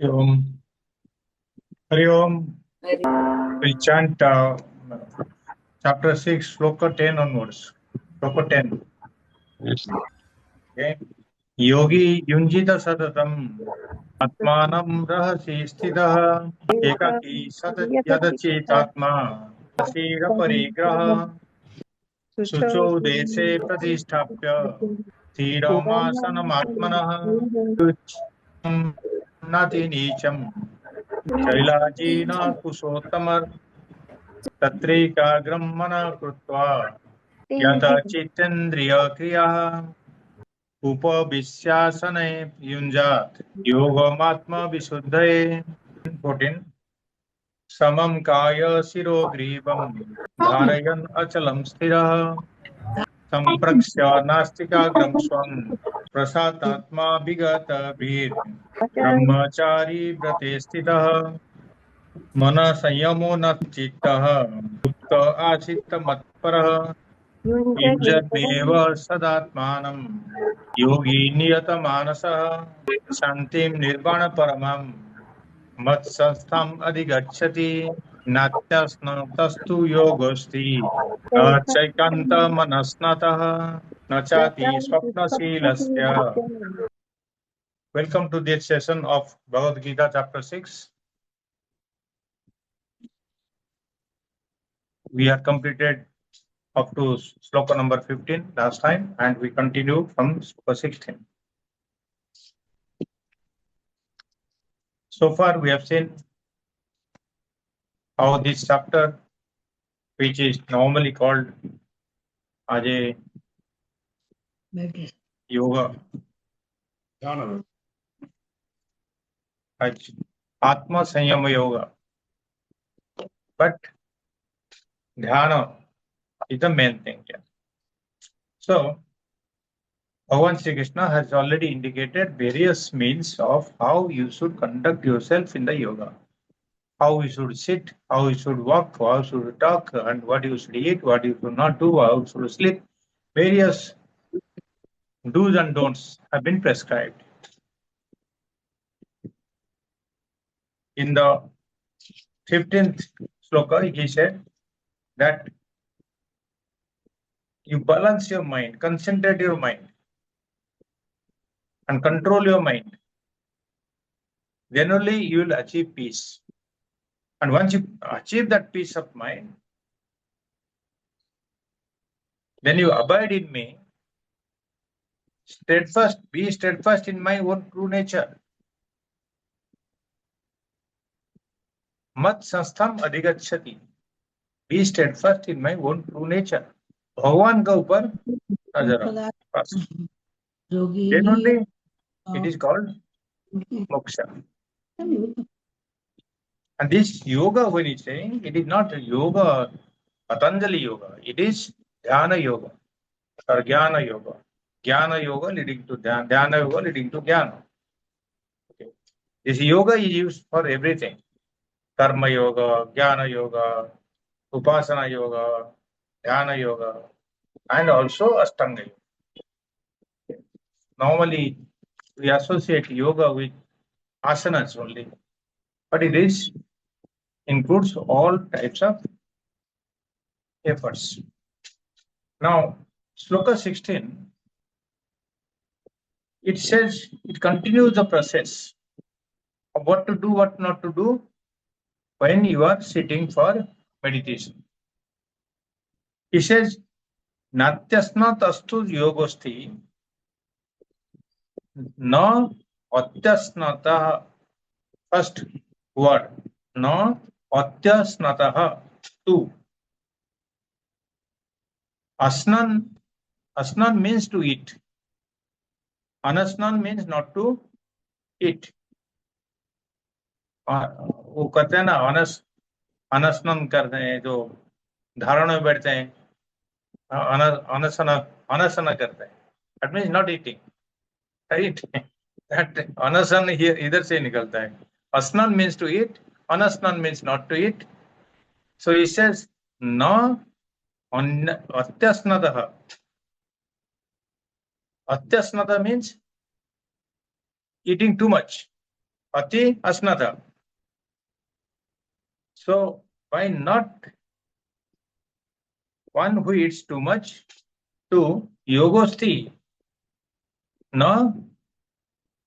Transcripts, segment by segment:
Om. Hari Om. We'll chant chapter 6, sloka 10 onwards. Sloka 10. Yes. Okay. Yogi yunjita satatam atmanam rahasi sthidah ekaki yadachetatma asira parigraha sucho dese pratishthapya thiramasana atmanah tucham nati nicham शैलाजीना कुशोत्तमर तत्रैकाग्रं मनः कृत्वा यतचित्तेन्द्रिय क्रियाः उपविश्यासने युञ्जात् योगमात्मविशुद्धये 14 समं काय शिरो ग्रीवं धारयन् अचलं स्थिरः सम्प्रक्ष्य नास्तिकाग्रं स्वं प्रसादात्मा विगतभिर् ब्रह्मचारी व्रते स्थितः मन संयमो न चित्तः युक्त आसीत् मत्परः युञ्जन्नेव सदात्मानं योगी नियतमानसः शान्तिं निर्वाणपरमां मत्संस्थाम् अधिगच्छति नात्यस्नतस्तु योगोऽस्ति न चैकान्तमनस्नतः न चाति स्वप्नशीलस्य. Welcome to this session of Bhagavad Gita Chapter 6. We have completed up to sloka number 15 last time, and we continue from sloka 16. So far, we have seen how this chapter, which is normally called as a yoga, as Atma Sanyama Yoga, but dhyana is the main thing here. So, Bhagavan Sri Krishna has already indicated various means of how you should conduct yourself in the yoga. How you should sit, how you should walk, how you should talk, and what you should eat, what you should not do, how you should sleep. Various do's and don'ts have been prescribed. In the 15th sloka, he said that you balance your mind, concentrate your mind, and control your mind. Then only you will achieve peace. And once you achieve that peace of mind, then you abide in me, be steadfast in my own true nature. Mat sanस्थam adhigacchati. Be steadfast in my own true nature. भगवान का ऊपर नजर first. Then only it is called moksha. And this yoga, when he's saying, it is not yoga, Patanjali yoga. It is dhyana yoga or jnana yoga. Jnana yoga leading to dhyana, dhyana yoga leading to jnana. Okay. This yoga is used for everything. Karma yoga, jnana yoga, upasana yoga, dhyana yoga, and also ashtanga yoga. Normally, we associate yoga with asanas only, but it is includes all types of efforts. Now, sloka 16, it says, it continues the process of what to do, what not to do when you are sitting for meditation. It says, Natyasnat astu yogosti na atyasnata. First word, na atyasnataha, two. Asnan, asnan means to eat. Anasnan means not to eat. वो कहते हैं ना अनस्नान करते हैं जो धारण में बैठते हैं अनशन करते हैं. That means not eating, right? That anasana here इधर से निकलता है. Asnan means to eat, anasnan means not to eat. So he says na atyasnataha. Atyasnata means eating too much ati asnata. So why not one who eats too much to yogosti? No,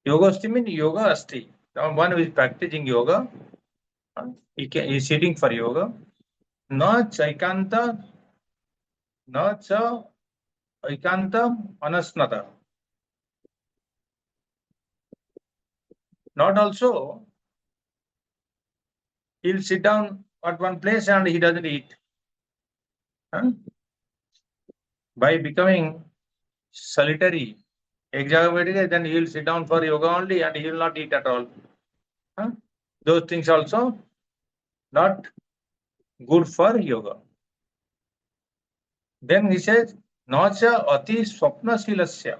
yogosti means yoga asti. Now one who is practicing yoga, he is sitting for yoga. No chaikanta, no cha aikantam anasnata. Not also, he'll sit down at one place and he doesn't eat. Huh? By becoming solitary, then he will sit down for yoga only and he will not eat at all. Huh? Those things also not good for yoga. Then he says, Nacha ati swapna silasya.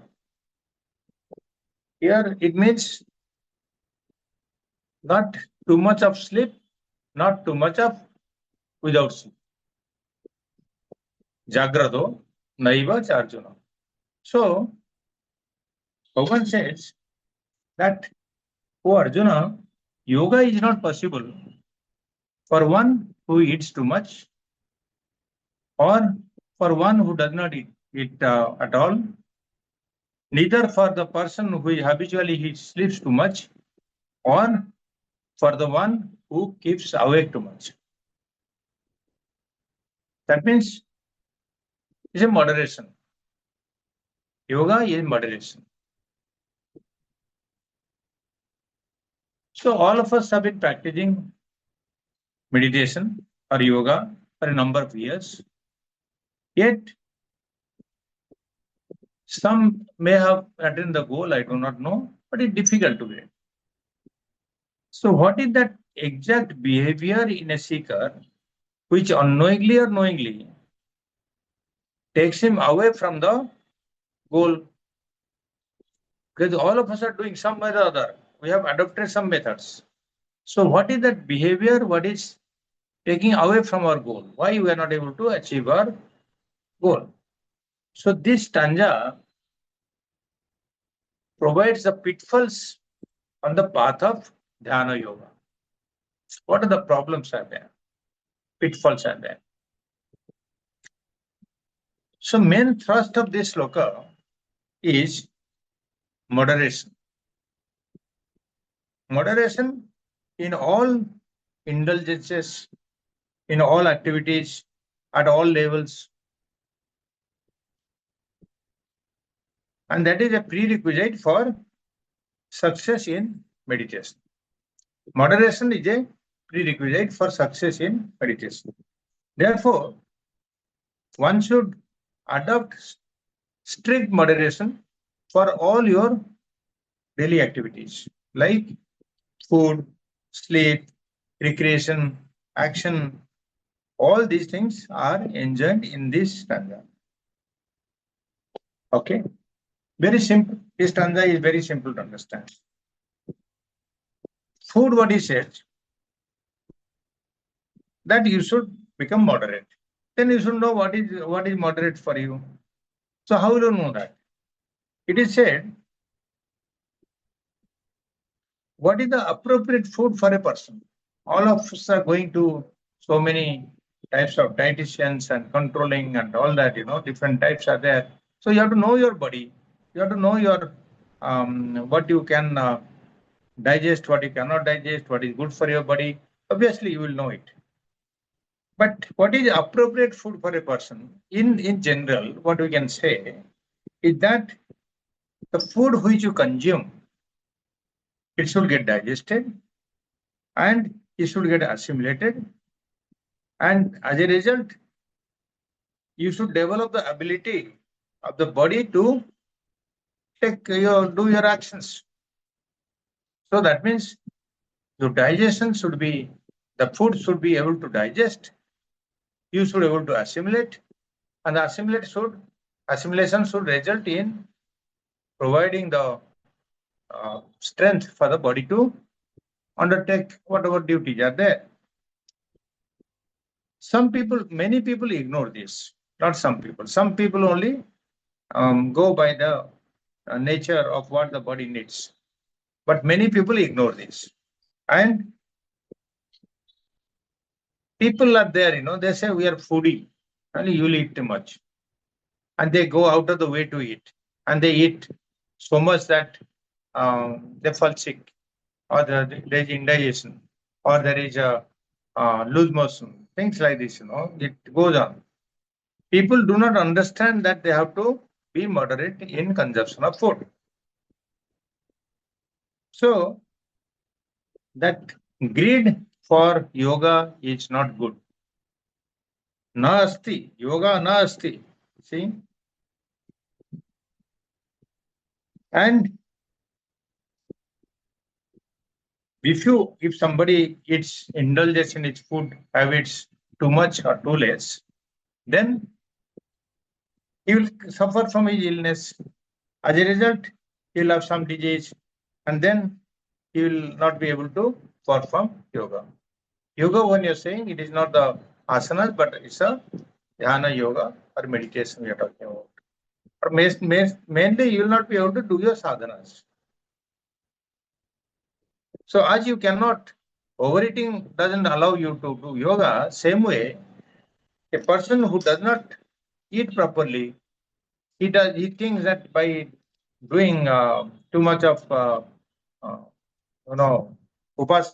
Here it means not too much of sleep, not too much of without sleep. Jagrado, naiva charjuna. So, Bhagavan says that, oh Arjuna, yoga is not possible for one who eats too much or for one who does not eat at all, neither for the person who habitually he sleeps too much or for the one who keeps awake too much. That means it's a moderation. Yoga is moderation. So all of us have been practicing meditation or yoga for a number of years. Yet some may have attained the goal, I do not know, but it's difficult to get. So what is that exact behavior in a seeker which unknowingly or knowingly takes him away from the goal? Because all of us are doing some way or other. We have adopted some methods. So what is that behavior? What is taking away from our goal? Why we are not able to achieve our goal? So this stanza provides the pitfalls on the path of dhyana yoga. What are the problems are there? Pitfalls are there. So main thrust of this sloka is moderation. Moderation in all indulgences, in all activities, at all levels. And that is a prerequisite for success in meditation. Moderation is a prerequisite for success in meditation. Therefore, one should adopt strict moderation for all your daily activities like food, sleep, recreation, action. All these things are enjoined in this stanza. Okay, very simple. This stanza is very simple to understand. Food, what he says, that you should become moderate. Then you should know what is moderate for you. So how do you know that? It is said, what is the appropriate food for a person? All of us are going to so many types of dietitians and controlling and all that, different types are there. So you have to know your body. You have to know your what you can digest, what you cannot digest, what is good for your body. Obviously, you will know it. But what is appropriate food for a person? In general, what we can say is that the food which you consume, it should get digested and it should get assimilated. And as a result, you should develop the ability of the body to do your actions. So that means your digestion should be, the food should be able to digest. You should be able to assimilate, and the assimilation should result in providing the strength for the body to undertake whatever duties are there. Many people ignore this. Not some people. Some people only go by the nature of what the body needs. But many people ignore this. And people are there, they say we are foodie and you'll eat too much. And they go out of the way to eat. And they eat so much that they fall sick, or there is indigestion, or there is a loose motion, things like this, it goes on. People do not understand that they have to be moderate in consumption of food. So that greed for yoga is not good. Na asti, yoga na asti. See? And if somebody eats, indulges in its food habits too much or too less, then he will suffer from his illness. As a result, he will have some disease, and then he will not be able to perform yoga. Yoga, when you're saying, it is not the asanas, but it's a dhyana yoga or meditation we are talking about. Or mainly, you will not be able to do your sadhanas. So, as you cannot, overeating doesn't allow you to do yoga, same way, a person who does not eat properly, he thinks that by doing too much of, you know, upvas,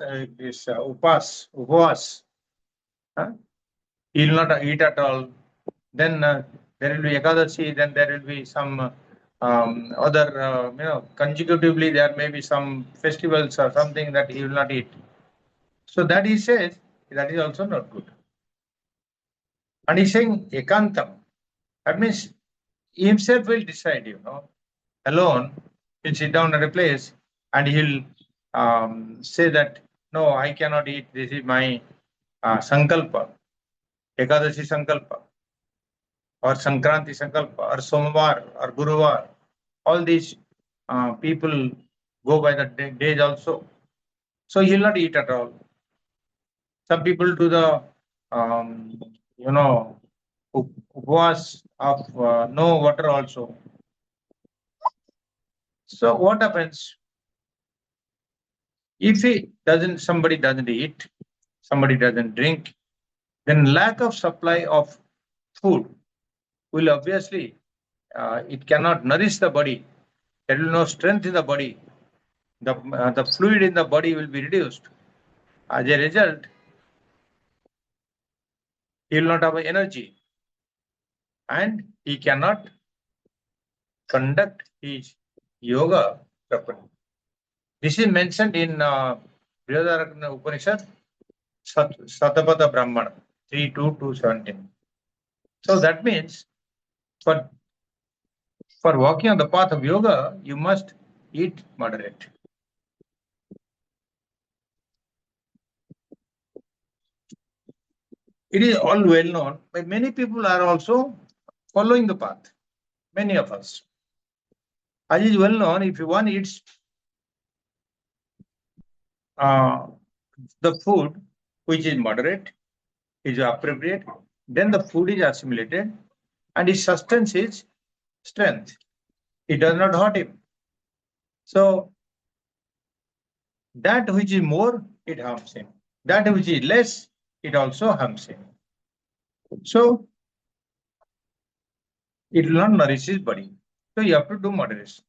he will not eat at all. Then there will be Ekadashi, then there will be some other, consecutively there may be some festivals or something that he will not eat. So that he says, that is also not good. And he's saying ekantam. That means he himself will decide, alone. He'll sit down at a place and he'll say that, no, I cannot eat. This is my sankalpa, Ekadashi sankalpa, or Sankranti sankalpa, or Somvar, or Guruvar. All these people go by the days also. So he'll not eat at all. Some people do the, upvas of no water also. So what happens? If somebody doesn't eat, somebody doesn't drink, then lack of supply of food will obviously, it cannot nourish the body. There will be no strength in the body. The fluid in the body will be reduced. As a result, he will not have energy and he cannot conduct his yoga properly. This is mentioned in Brihadaranyaka Upanishad, Satapada Brahmana 3:2-17. So that means for walking on the path of yoga, you must eat moderate. It is all well known, but many people are also following the path. Many of us. As is well known, if one eats the food which is moderate, is appropriate, then the food is assimilated and it sustains his strength. It does not hurt him. So that which is more, it harms him. That which is less, it also harms him. So it will not nourish his body. So you have to do moderation.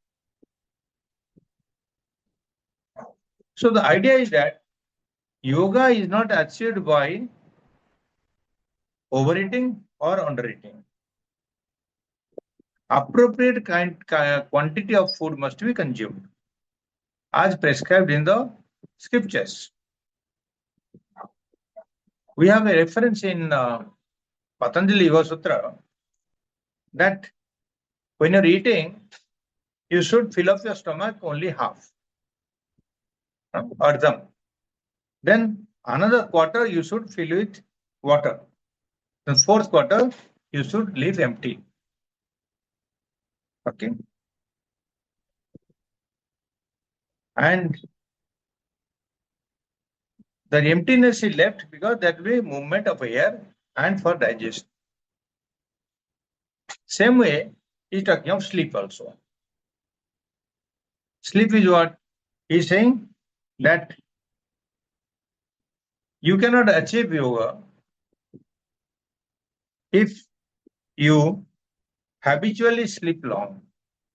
So the idea is that yoga is not achieved by overeating or undereating. Appropriate quantity of food must be consumed as prescribed in the scriptures. We have a reference in Patanjali Yoga Sutra that when you're eating, you should fill up your stomach only half, ardham. Then another quarter you should fill with water. The fourth quarter you should leave empty. Okay. And the emptiness is left because there will be movement of air and for digestion. Same way, he's talking of sleep also. Sleep is what? He's saying that You cannot achieve yoga if you habitually sleep long.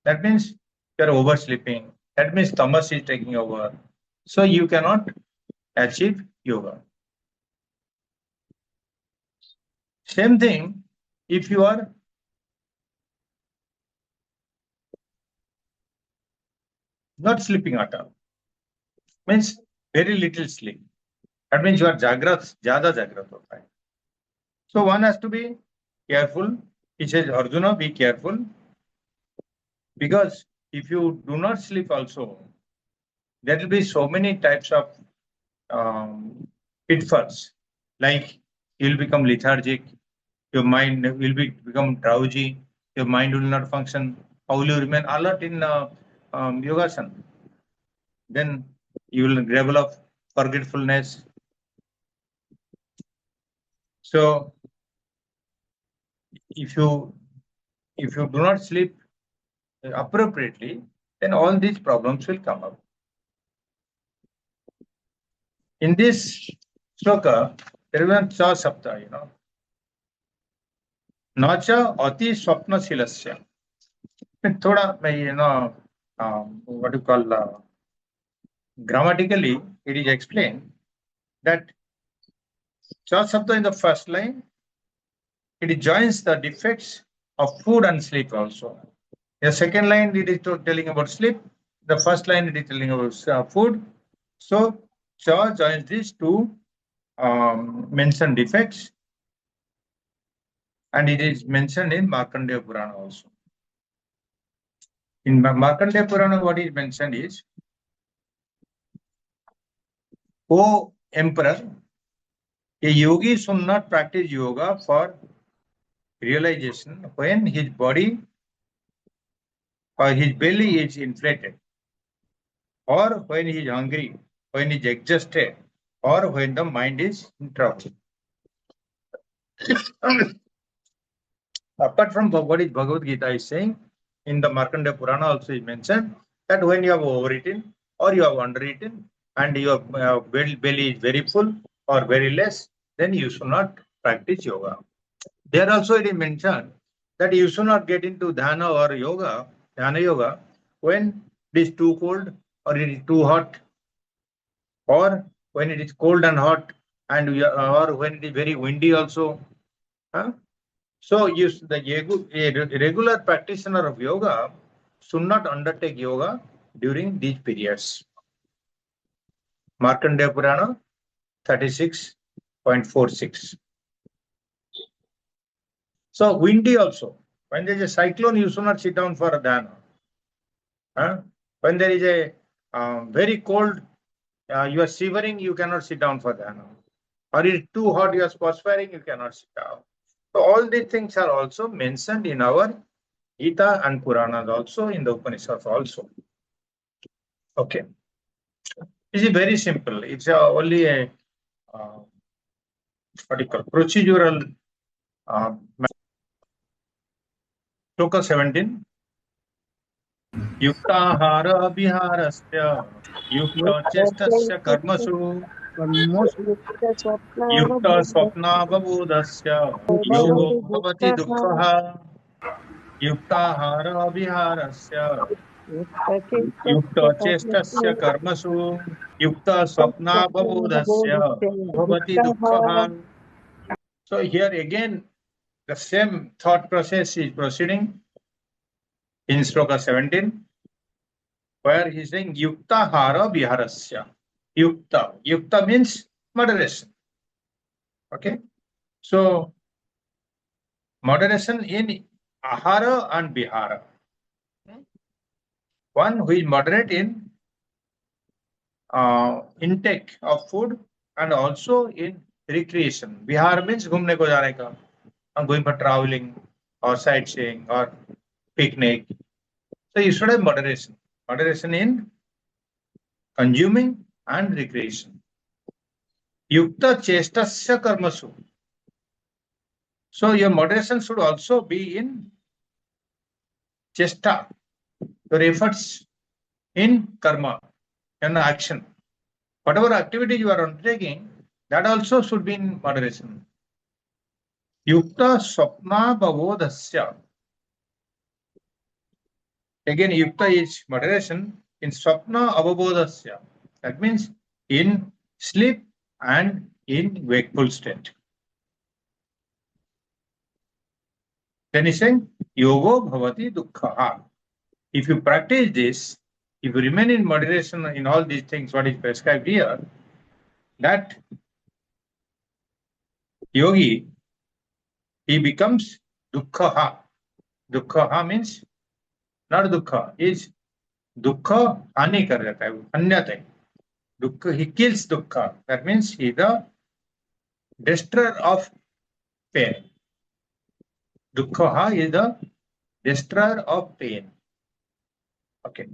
That means you're oversleeping. That means tamas is taking over. So you cannot achieve yoga. Same thing, if you are not sleeping at all, means very little sleep. That means you are jagrat, jada jagrat hota hai. So one has to be careful. He says, Arjuna, be careful, because if you do not sleep also, there will be so many types of pitfalls. Like you will become lethargic, your mind will become drowsy, your mind will not function. How will you remain alert in yogasana? Then you will develop forgetfulness. So if you do not sleep appropriately, then all these problems will come up. In this shloka, there is one cha sapta, nacha ati swapna silasya. Thoda, what you call grammatically, it is explained that cha sabda in the first line, it joins the defects of food and sleep also. The second line, it is telling about sleep. The first line, it is telling about food. So cha joins these two mentioned defects, and it is mentioned in Markandeya Purana also. In Markandeya Purana, what is mentioned is, O Emperor, a yogi should not practice yoga for realization when his body or his belly is inflated, or when he is hungry, when he is exhausted, or when the mind is in trouble. Apart from what is Bhagavad Gita is saying, in the Markandeya Purana also is mentioned that when you have overeaten or you have undereaten and your belly is very full or very less, then you should not practice yoga. There also it is mentioned that you should not get into dhyana or yoga, dhyana yoga, when it is too cold or it is too hot, or when it is cold and hot, and or when it is very windy also. Huh? So a regular practitioner of yoga should not undertake yoga during these periods. Markandeya Purana 36.46. So windy also. When there is a cyclone, you should not sit down for a dhyana. When there is a very cold, you are shivering, you cannot sit down for dhyana. Or it is too hot, you are perspiring, you cannot sit down. So all these things are also mentioned in our Gita and Puranas also, in the Upanishads also. Okay. This is very simple. It's only a what do you call procedural. Shloka 17. Yuktahara viharasya yukta chestasya karmasu yukta swapna babudasya yogo bhavati dukkha yuktahara viharasya yukta chestasya karmasu yukta swapna babudasya bhavati dukkha. So here again the same thought process is proceeding in Shloka 17, where he is saying Yukta Hara Viharasya. Yukta. Yukta means moderation. Okay. So moderation in Ahara and Vihara. One who is moderate in intake of food and also in recreation. Vihara means घूमने को जाने का. I'm going for traveling or sightseeing or picnic. So you should have moderation. Moderation in consuming and recreation. Yukta chestasya karmasu. So your moderation should also be in chesta, your efforts in karma, in action. Whatever activity you are undertaking, That also should be in moderation. Yukta swapna bhavodasya. Again, yukta is moderation in swapna avabodhasya. That means in sleep and in wakeful state. Then he saying, yogo bhavati dukkha. If you practice this, if you remain in moderation in all these things, what is prescribed here, that yogi, he becomes dukkha. Dukkha means not dukkha, is dukkha hani kar deta hai, anyata. Dukkha, he kills dukkha. That means he is the destroyer of pain. Dukkha is the destroyer of pain. Okay.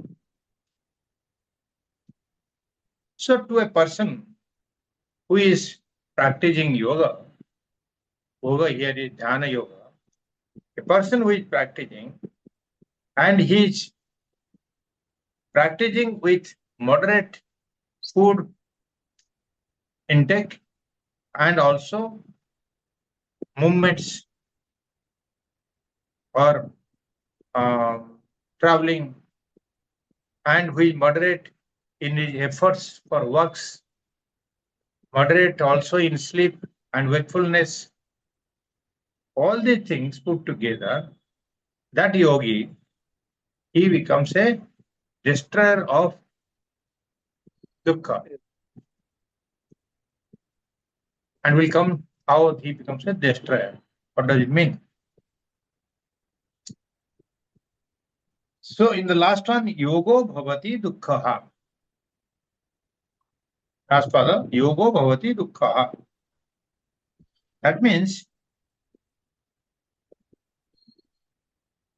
So to a person who is practicing yoga here is dhyana yoga. A person who is practicing and he is practicing with moderate food intake and also movements or traveling, and who is moderate in his efforts for works, moderate also in sleep and wakefulness, all these things put together, that yogi, he becomes a destroyer of dukkha. And will come how he becomes a destroyer. What does it mean? So in the last one, yogo bhavati dukkha. As per the yogo bhavati dukkha. That means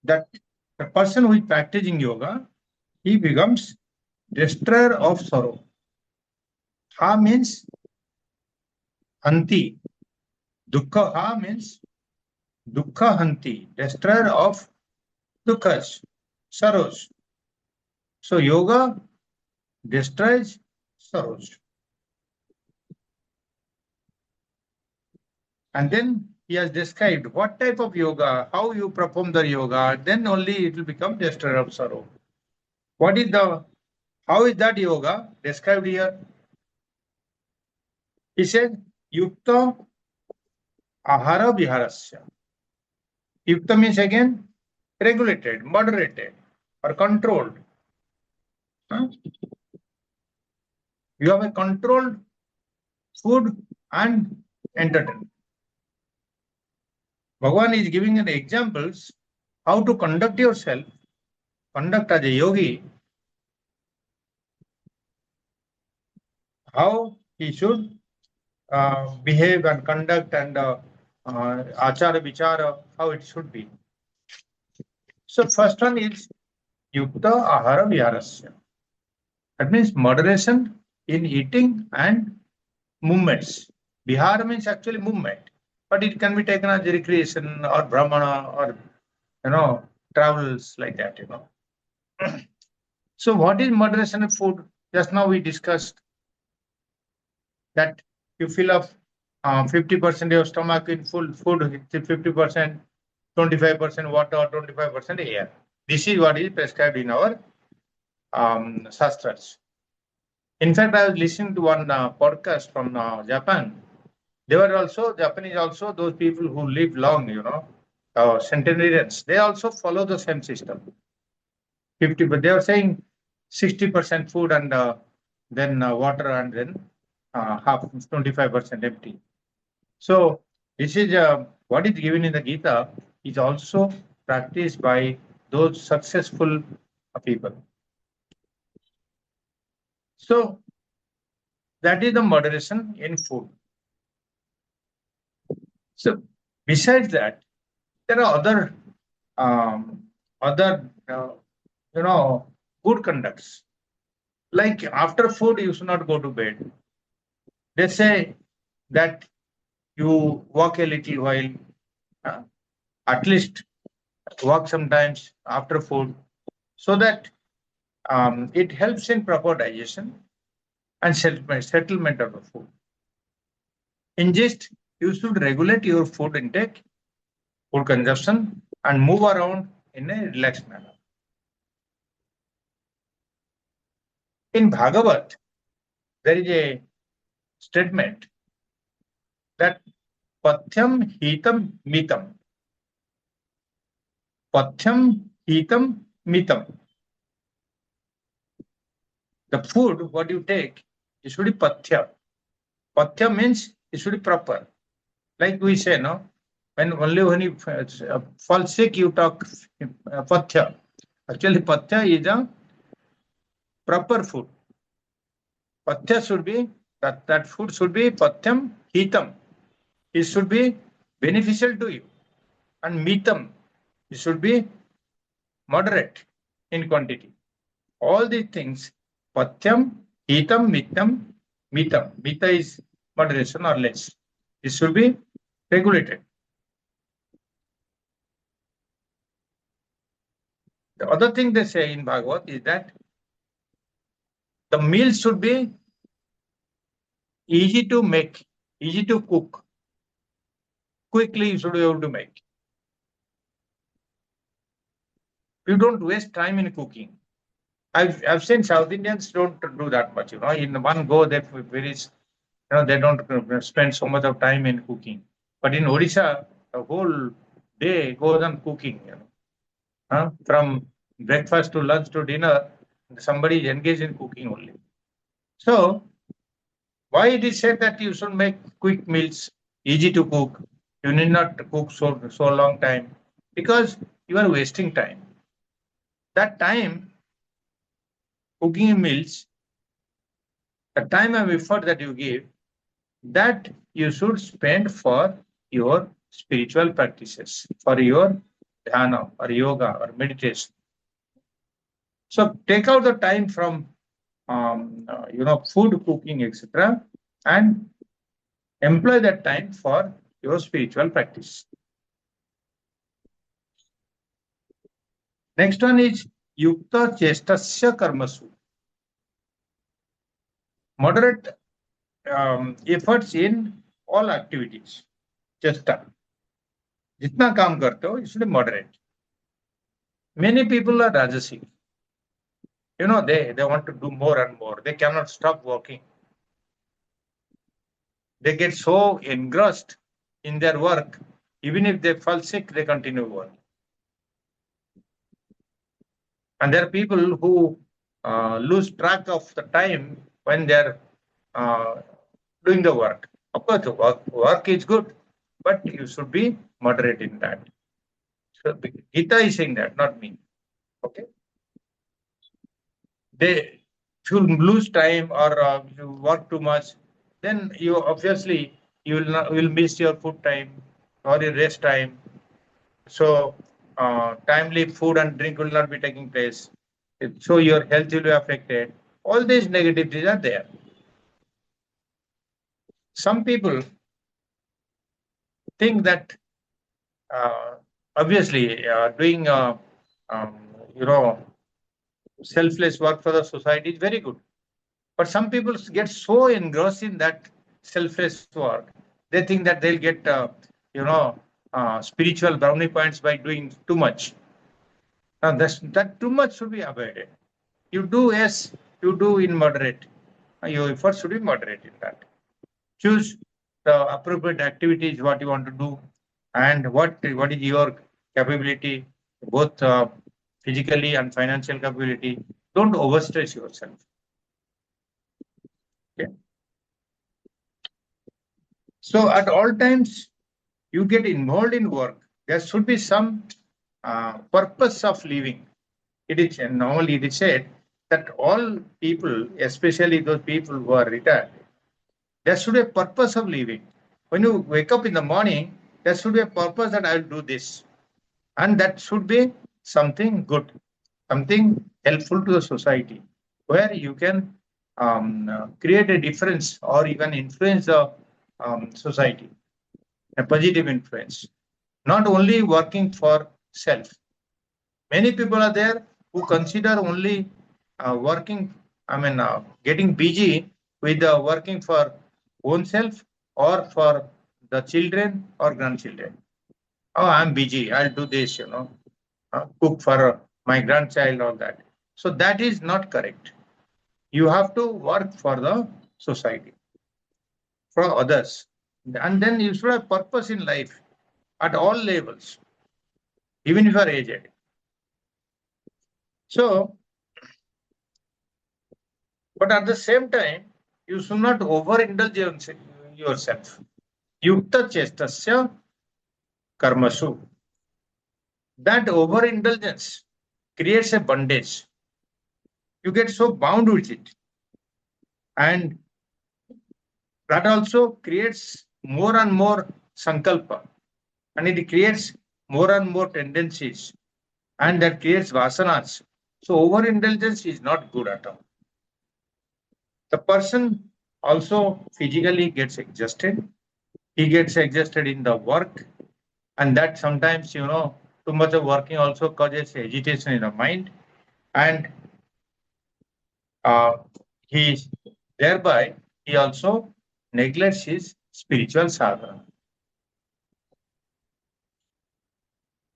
that the person who is practicing yoga, he becomes destroyer of sorrow. Ha means hanti. Dukkha ha means dukkha hanti, destroyer of dukkhas, sorrows. So yoga destroys sorrows. And then he has described what type of yoga, how you perform the yoga, then only it will become destroyer of sorrow. How is that yoga described here? He said, yukta ahara viharasya. Yukta means again regulated, moderated, or controlled. You have a controlled food and entertainment. Bhagavan is giving an examples how to conduct yourself, conduct as a yogi, how he should behave and conduct and achara vichara, how it should be. So first one is yukta ahara viharasya. That means moderation in eating and movements. Vihara means actually movement, but it can be taken as recreation or brahmana or travels like that. So what is moderation of food? Just now we discussed that you fill up 50% of your stomach in full food, 50%, 25% water, 25% air. This is what is prescribed in our Shastras. In fact, I was listening to one podcast from Japan. They were also, Japanese also, those people who live long, centenarians, they also follow the same system. 50, but they were saying 60% food and then water and then half, 25% empty. So this is what is given in the Gita is also practiced by those successful people. So that is the moderation in food. So besides that, there are other good conducts. Like after food, you should not go to bed. They say that you walk a little while, at least walk sometimes after food, so that it helps in proper digestion and settlement of the food. ingest, you should regulate your food intake, food consumption, and move around in a relaxed manner. In Bhagavad, there is a statement that Pathyam Hitam Mitam. Pathyam Hitam Mitam. The food, what you take, it should be Pathya. Pathya means it should be proper. Like we say, no? When you fall sick, you talk Pathya. Actually, Pathya is a proper food. Pathya should be, that food should be Pathyam Hitam. It should be beneficial to you. And Mitam, it should be moderate in quantity. All these things, Pathyam, Hitam, Mitam. Mita is moderation or less. It should be regulated. The other thing they say in Bhagavad is that the meal should be easy to make, easy to cook. Quickly you should be able to make. You don't waste time in cooking. I've seen South Indians don't do that much. In one go they finish. They don't spend so much of time in cooking. But in Odisha, the whole day goes on cooking. From breakfast to lunch to dinner, somebody is engaged in cooking only. So, why it is said that you should make quick meals, easy to cook? You need not cook so long time, because you are wasting time. That time, cooking meals, the time and effort that you give, that you should spend for your spiritual practices, for your dhyana or yoga or meditation. So take out the time from food cooking, etc., and employ that time for your spiritual practice. Next one is Yukta Chestasya Karmasu. Moderate efforts in all activities. Chesta. Jitna काम करते हो, you should be moderate. Many people are rajasic. They want to do more and more. They cannot stop working. They get so engrossed in their work, even if they fall sick, they continue working. And there are people who lose track of the time when they're doing the work. Of course, work is good, but you should be moderate in that. So Gita is saying that, not me. Okay. If you lose time or you work too much, then you obviously will miss your food time or your rest time. So timely food and drink will not be taking place. So your health will be affected. All these negativities are there. Some people think that obviously doing selfless work for the society is very good. But some people get so engrossed in that selfless work, they think that they'll get spiritual brownie points by doing too much. Now that too much should be avoided. You do in moderate. Your effort should be moderate in that. Choose the appropriate activities, what you want to do, and what is your capability, both physically and financial capability. Don't overstress yourself. Okay. So at all times, you get involved in work. There should be some purpose of living. It is said that all people, especially those people who are retired, there should be a purpose of living. When you wake up in the morning, there should be a purpose that I will do this. And that should be something good, something helpful to the society, where you can create a difference or you can influence the society, a positive influence. Not only working for self. Many people are there who consider only getting busy with working for own self or for the children or grandchildren. Oh, I'm busy, I'll do this, cook for my grandchild, all that. So that is not correct. You have to work for the society, for others. And then you should have purpose in life at all levels, even if you are aged. So, but at the same time, you should not overindulge yourself. Yukta chestasya karmasu. That overindulgence creates a bondage. You get so bound with it. And that also creates more and more sankalpa. And it creates more and more tendencies. And that creates vasanas. So overindulgence is not good at all. The person also physically gets exhausted. He gets exhausted in the work. And that sometimes, too much of working also causes agitation in the mind. And he thereby he also neglects his spiritual sadhana.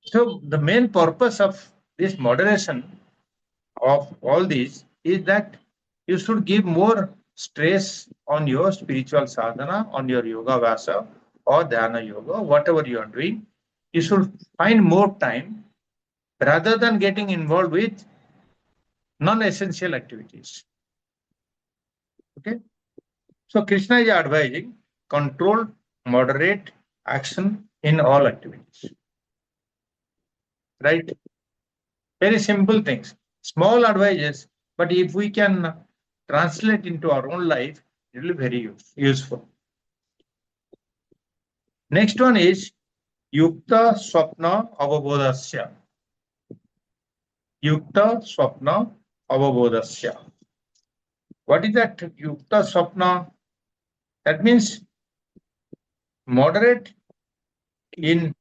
So the main purpose of this moderation of all these is that you should give more stress on your spiritual sadhana, on your yoga vasa or dhyana yoga, whatever you are doing. You should find more time rather than getting involved with non-essential activities. Okay. So Krishna is advising control, moderate action in all activities. Right? Very simple things, small advices, but if we can translate into our own life, it will be very useful. Next one is Yukta Swapna Avabodhasya. Yukta Swapna Avabodhasya. What is that Yukta Swapna? That means moderate in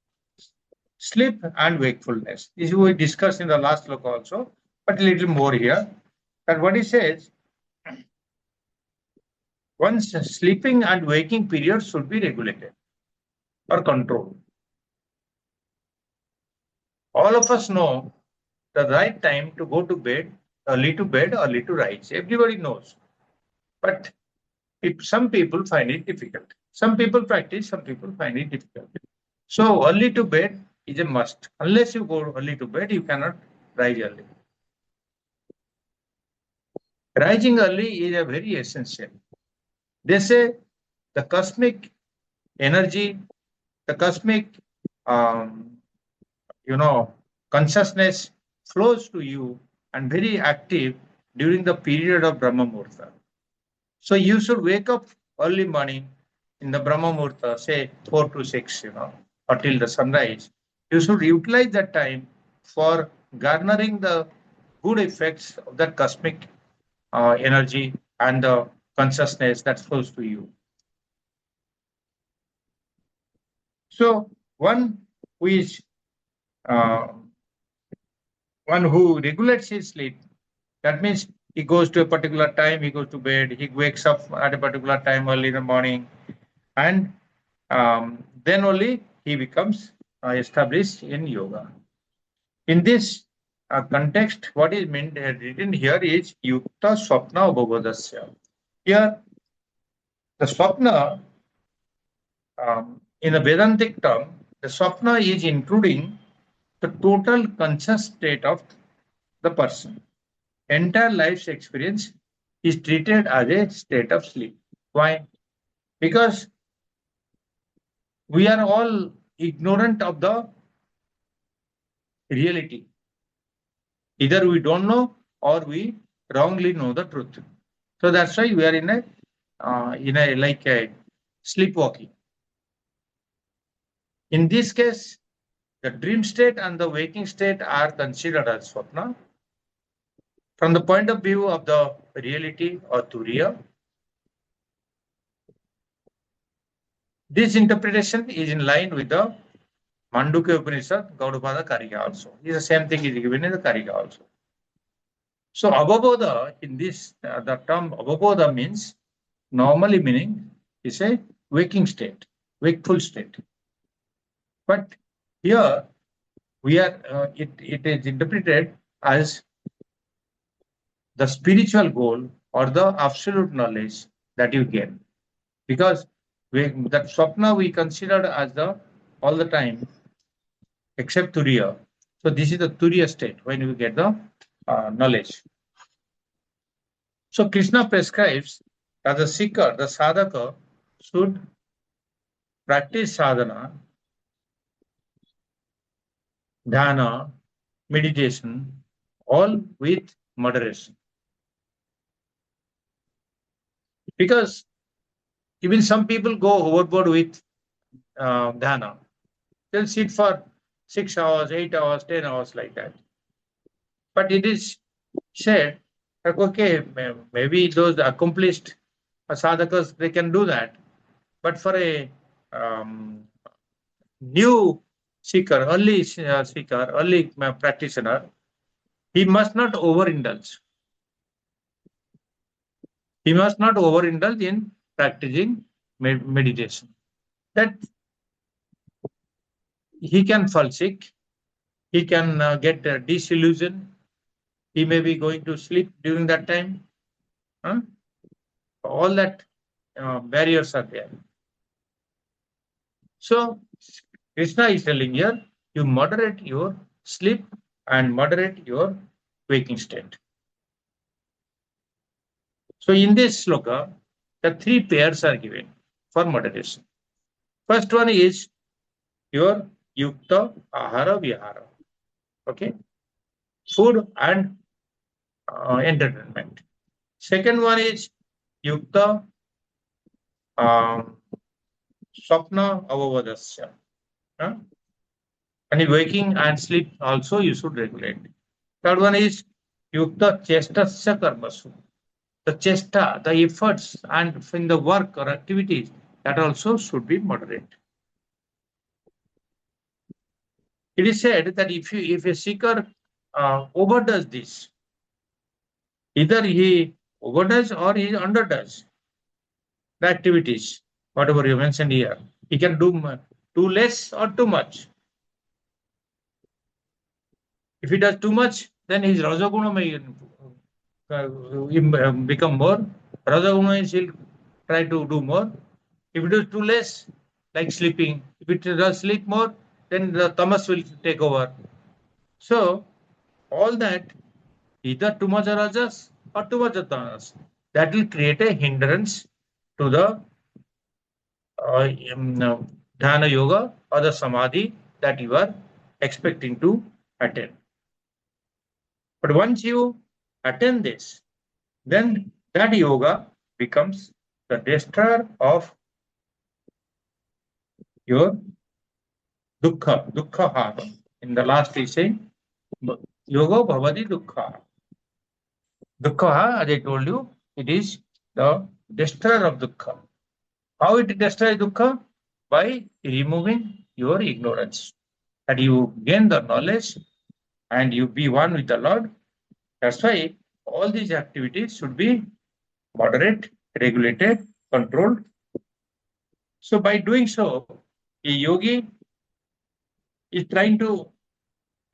sleep and wakefulness. This is what we discussed in the last look also, but a little more here. And what he says, one's sleeping and waking periods should be regulated or controlled. All of us know the right time to go to bed, early to rise. Everybody knows. But some people find it difficult. Some people practice, some people find it difficult. So early to bed is a must. Unless you go early to bed, you cannot rise early. Rising early is a very essential. They say the cosmic energy, the cosmic, consciousness flows to you and very active during the period of Brahma Muhurta. So you should wake up early morning in the Brahma Muhurta, say 4 to 6, or till the sunrise. You should utilize that time for garnering the good effects of that cosmic energy and the consciousness that flows to you. So one who is one who regulates his sleep, that means he goes to a particular time, he goes to bed, he wakes up at a particular time early in the morning, and then only he becomes established in yoga. In this context, what is meant written here is Yukta Swapna Ubodhasya. Here, the Swapna, in a Vedantic term, the Swapna is including the total conscious state of the person. Entire life's experience is treated as a state of sleep. Why? Because we are all ignorant of the reality. Either we don't know or we wrongly know the truth. So that's why we are in a sleepwalking. In this case, the dream state and the waking state are considered as swapna. From the point of view of the reality or turiya, this interpretation is in line with the Mandukya Upanishad, Gaudapada Karika also. It's the same thing is given in the Karika also. So Avabodha, in this, the term Avabodha means, normally meaning, is a waking state, wakeful state. But here we are, it is interpreted as the spiritual goal or the absolute knowledge that you get. Because that swapna we considered as the all the time, except turiya. So this is the turiya state when you get the knowledge. So Krishna prescribes that the seeker, the sadhaka, should practice sadhana, dhyana, meditation, all with moderation. Because even some people go overboard with dhyana. They'll sit for 6 hours, 8 hours, 10 hours like that. But it is said that, okay, maybe those accomplished sadhakas, they can do that. But for a new seeker, early seeker, early practitioner, he must not overindulge. He must not overindulge in practicing meditation. That he can fall sick, he can get disillusioned, he may be going to sleep during that time. All that barriers are there. So Krishna is telling here, you moderate your sleep and moderate your waking state. So in this sloka, the 3 pairs are given for moderation. First one is your yukta ahara vihara. Okay, food and entertainment. Second one is yukta swapna avavadasya. And waking and sleep also you should regulate. Third one is yukta chestasya karmasu. The chesta, the efforts and in the work or activities, that also should be moderate. It is said that if a seeker overdoes this, either he overdoes or he underdoes the activities, whatever you mentioned here. He can do too less or too much. If he does too much, then his rajaguna may become more. Rajaguna is he'll try to do more. If it is too less, like sleeping, if it does sleep more, then the tamas will take over. So all that, either too much rajas or too much tamas, that will create a hindrance to the dhyana yoga or the samadhi that you are expecting to attain. But once you attain this, then that yoga becomes the destroyer of your dukkha hara. In the last we say, yoga bhavati dukkha. Dukkha, as I told you, it is the destroyer of dukkha. How it destroys dukkha? By removing your ignorance. That you gain the knowledge and you be one with the Lord. That's why all these activities should be moderate, regulated, controlled. So by doing so, a yogi is trying to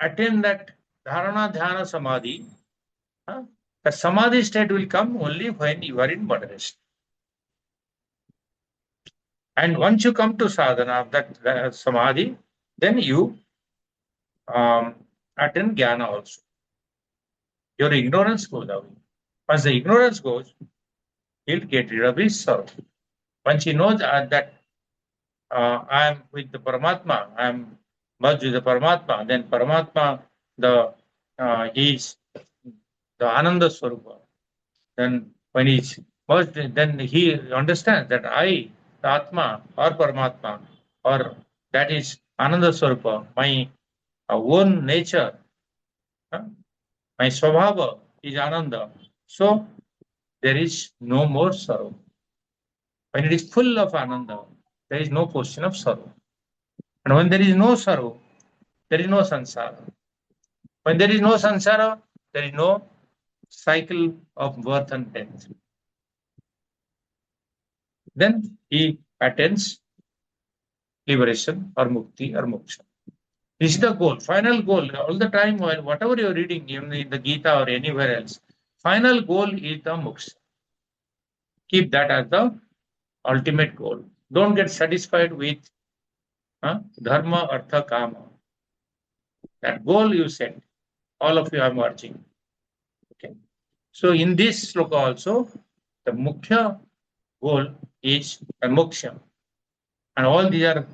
attain that dharana, dhyana, samadhi. The samadhi state will come only when you are in moderation. And once you come to sadhana of that samadhi, then you attain jnana also. Your ignorance goes away. Once the ignorance goes, he'll get rid of his sorrow. Once he knows that I am with the Paramatma, I am merged with the Paramatma, then Paramatma, he is the Ananda Swarupa. Then when he's merged, then he understands that I, the Atma or Paramatma, or that is Ananda Swarupa, my own nature, my Swabhava is Ananda. So there is no more sorrow. When it is full of Ananda, there is no question of sorrow. And when there is no sorrow, there is no sansara. When there is no sansara, there is no cycle of birth and death. Then he attains liberation or mukti or moksha. This is the goal, final goal. All the time, while whatever you're reading, even in the Gita or anywhere else, final goal is the moksha. Keep that as the ultimate goal. Don't get satisfied with dharma, artha, kama. That goal you set, all of you are merging. Okay. So in this sloka also, the mukhya goal is a moksha. And all these are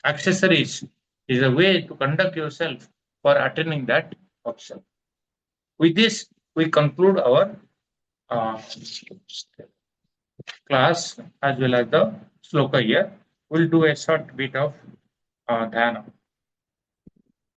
accessories, is a way to conduct yourself for attaining that moksha. With this, we conclude our class as well as the sloka here. We'll do a short bit of dhyana.